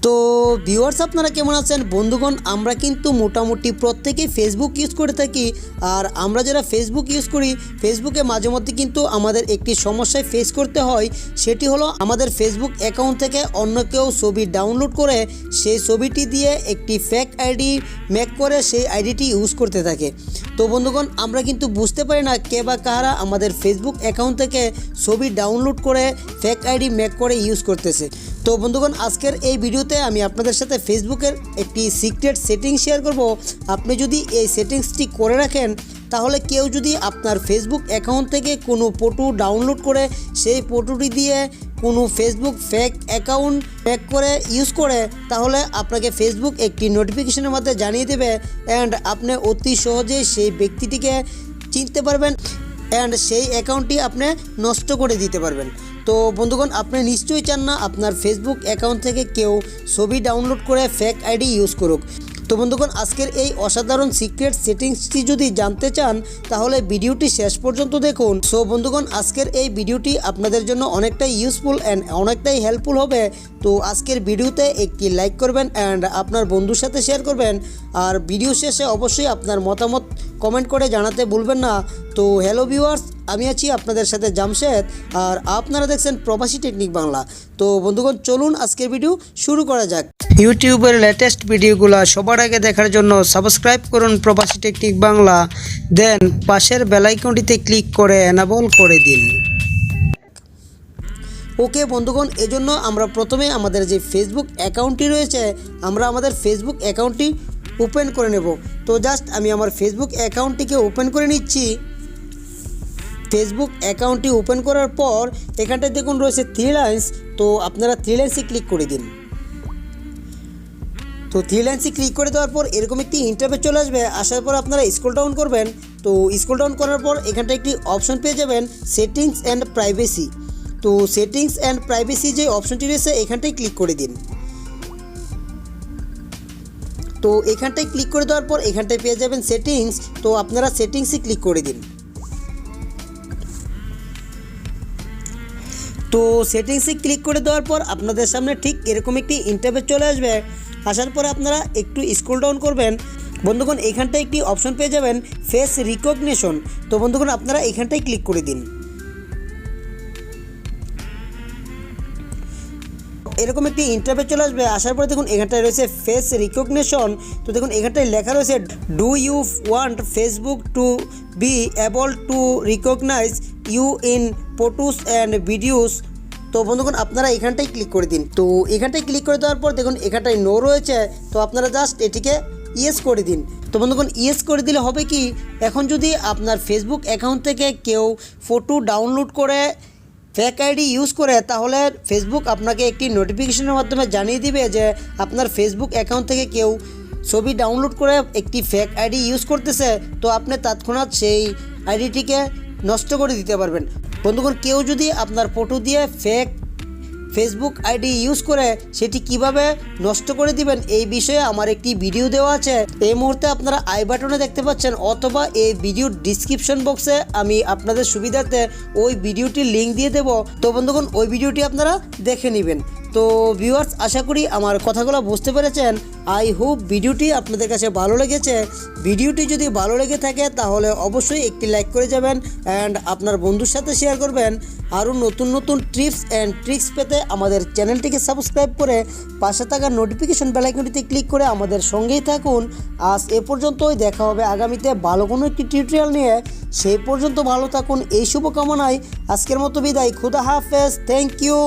তো ভিউয়ার্স আপনারা কেমন আছেন বন্ধুগণ, আমরা কিন্তু মোটামুটি প্রত্যেকেই ফেসবুক ইউজ করে থাকি। আর আমরা যারা ফেসবুক ইউজ করি, ফেসবুকে মাঝে মধ্যে কিন্তু আমাদের একটি সমস্যায় ফেস করতে হয়। সেটি হলো আমাদের ফেসবুক অ্যাকাউন্ট থেকে অন্য কেউ ছবি ডাউনলোড করে সেই ছবিটি দিয়ে একটি ফেক আইডি মেক করে সেই আইডিটি ইউজ করতে থাকে। তো বন্ধুগণ, আমরা কিন্তু বুঝতে পারি না কে বা কারা আমাদের ফেসবুক অ্যাকাউন্ট থেকে ছবি ডাউনলোড করে ফেক আইডি মেক করে ইউজ করতেছে। তো বন্ধুগণ, আজকের এই ভিডিওতে আমি আপনাদের সাথে ফেসবুকের একটি সিক্রেট সেটিং শেয়ার করব। আপনি যদি এই সেটিংসটি করে রাখেন, তাহলে কেউ যদি আপনার ফেসবুক অ্যাকাউন্ট থেকে কোনো ফটো ডাউনলোড করে সেই ফটোটি দিয়ে কোনো ফেসবুক ফেক অ্যাকাউন্ট মেক করে ইউজ করে, তাহলে আপনাকে ফেসবুক একটি নোটিফিকেশনের মাধ্যমে জানিয়ে দেবে অ্যান্ড আপনি অতি সহজেই সেই ব্যক্তিটিকে চিনতে পারবেন অ্যান্ড সেই অ্যাকাউন্টটি আপনি নষ্ট করে দিতে পারবেন। তো বন্ধুগণ, আপনি নিশ্চয়ই চান না আপনার ফেসবুক অ্যাকাউন্ট থেকে কেউ ছবি ডাউনলোড করে ফেক আইডি ইউজ করুক। তো বন্ধুগণ, আজকের এই অসাধারণ সিক্রেট সেটিংসটি যদি জানতে চান, তাহলে ভিডিওটি শেষ পর্যন্ত দেখুন। সো বন্ধুগণ, আজকের এই ভিডিওটি আপনাদের জন্য অনেকটাই ইউজফুল অ্যান্ড অনেকটাই হেল্পফুল হবে। তো আজকের ভিডিওতে একটি লাইক করবেন অ্যান্ড আপনার বন্ধুর সাথে শেয়ার করবেন। আর ভিডিও শেষে অবশ্যই আপনার মতামত কমেন্ট করে জানাতে ভুলবেন না। তো হ্যালো ভিউয়ার্স, আমি আছি আপনাদের সাথে জামশেদ আর আপনারা দেখছেন প্রবাসী টেকনিক বাংলা। তো বন্ধুগণ, চলুন আজকের ভিডিও শুরু করা যাক। ইউটিউবের লেটেস্ট ভিডিওগুলো সবার আগে দেখার জন্য সাবস্ক্রাইব করুন প্রবাসী টেকনিক বাংলা, দেন পাশের বেল আইকনটিতে ক্লিক করে এনাবল করে দিন। ওকে বন্ধুগণ, এজন্য আমরা প্রথমে আমাদের যে ফেসবুক অ্যাকাউন্টটি রয়েছে, আমরা আমাদের ফেসবুক অ্যাকাউন্টটি ওপেন করে নেব। তো জাস্ট আমি আমার ফেসবুক অ্যাকাউন্টটিকে ওপেন করে নিচ্ছি। ফেসবুক অ্যাকাউন্টটি ওপেন করার পর এখানটায় দেখুন রয়েছে 3 লাইন্স। তো আপনারা 3 লাইন্সে ক্লিক করে দিন। তো 3 লাইন্সে ক্লিক করে দেওয়ার পর এরকম একটি ইন্টারফেস চলে আসবে। আসার পর আপনারা স্ক্রল ডাউন করবেন। তো স্ক্রল ডাউন করার পর এখানটায় একটি অপশন পেয়ে যাবেন সেটিংস অ্যান্ড প্রাইভেসি। তো সেটিংস অ্যান্ড প্রাইভেসি যে অপশনটি রয়েছে এখানটায় ক্লিক করে দিন। তো এখানটায় ক্লিক করে দেওয়ার পর এখানটায় পেয়ে যাবেন সেটিংস। তো আপনারা সেটিংসে ক্লিক করে দিন। তো সেটিংসে ক্লিক করে দেওয়ার পর আপনাদের সামনে ঠিক এরকম একটি ইন্টারফেস চলে আসবে। আসার পরে আপনারা একটু স্ক্রল ডাউন করবেন। বন্ধুগণ, এখানটায় একটি অপশন পেয়ে যাবেন ফেস রিকগনিশন। তো বন্ধুগণ, আপনারা এখানটায় ক্লিক করে দিন। এরকম একটি ইন্টারফেস চলে আসবে। আসার পরে দেখুন এখানটায় রয়েছে ফেস রিকগনিশন। তো দেখুন এখানটায় লেখা রয়েছে do you want Facebook to be able to recognise you in photos and videos. তো বন্ধুগণ, আপনারা এখানটায় ক্লিক করে দিন। তো এখানটায় ক্লিক করে দেওয়ার পর দেখুন এখানটায় নো রয়েছে। তো আপনারা জাস্ট এটিকে ইয়েস করে দিন। তো বন্ধুগণ, ইয়েস করে দিলে হবে কি, এখন যদি আপনার ফেসবুক অ্যাকাউন্ট থেকে কেউ ফটো ডাউনলোড করে ফেক আইডি ইউজ করে, তাহলে ফেসবুক আপনাকে একটি নোটিফিকেশনের মাধ্যমে জানিয়ে দিবে যে আপনার ফেসবুক অ্যাকাউন্ট থেকে কেউ ছবি ডাউনলোড করে একটি ফেক আইডি ইউজ করতেছে। তো আপনি তৎক্ষণাৎ সেই আইডিটিকে নষ্ট করে দিতে পারবেন। বন্ধুগণ, কেউ যদি আপনার ফটো দিয়ে ফেসবুক আইডি ইউজ করে সেটি কিভাবে নষ্ট করে দিবেন এই বিষয়ে আমার একটি ভিডিও দেওয়া আছে। এই মুহূর্তে আপনারা আই বাটনে দেখতে পাচ্ছেন, অথবা এই ভিডিওর ডিসক্রিপশন বক্সে আমি আপনাদের সুবিধার্থে ওই ভিডিওটির লিঙ্ক দিয়ে দেব। তো বন্ধুগণ, ওই ভিডিওটি আপনারা দেখে নেবেন। তো ভিউয়ার্স, আশা করি আমার কথাগুলো বুঝতে পেরেছেন। আই হোপ ভিডিওটি আপনাদের কাছে ভালো লেগেছে। ভিডিওটি যদি ভালো লেগে থাকে তাহলে অবশ্যই একটি লাইক করে যাবেন অ্যান্ড আপনার বন্ধুর সাথে শেয়ার করবেন। আরও নতুন নতুন টিপস অ্যান্ড ট্রিক্স পেতে আমাদের চ্যানেলটিকে সাবস্ক্রাইব করে পাশে থাকা নোটিফিকেশন বেল আইকনটিতে ক্লিক করে আমাদের সঙ্গেই থাকুন। আজ এ পর্যন্তই, দেখা হবে আগামীতে ভালো কোনো একটি টিউটোরিয়াল নিয়ে। সেই পর্যন্ত ভালো থাকুন এই শুভকামনায় আজকের মতো বিদায়। খুদা হাফেজ। Thank you.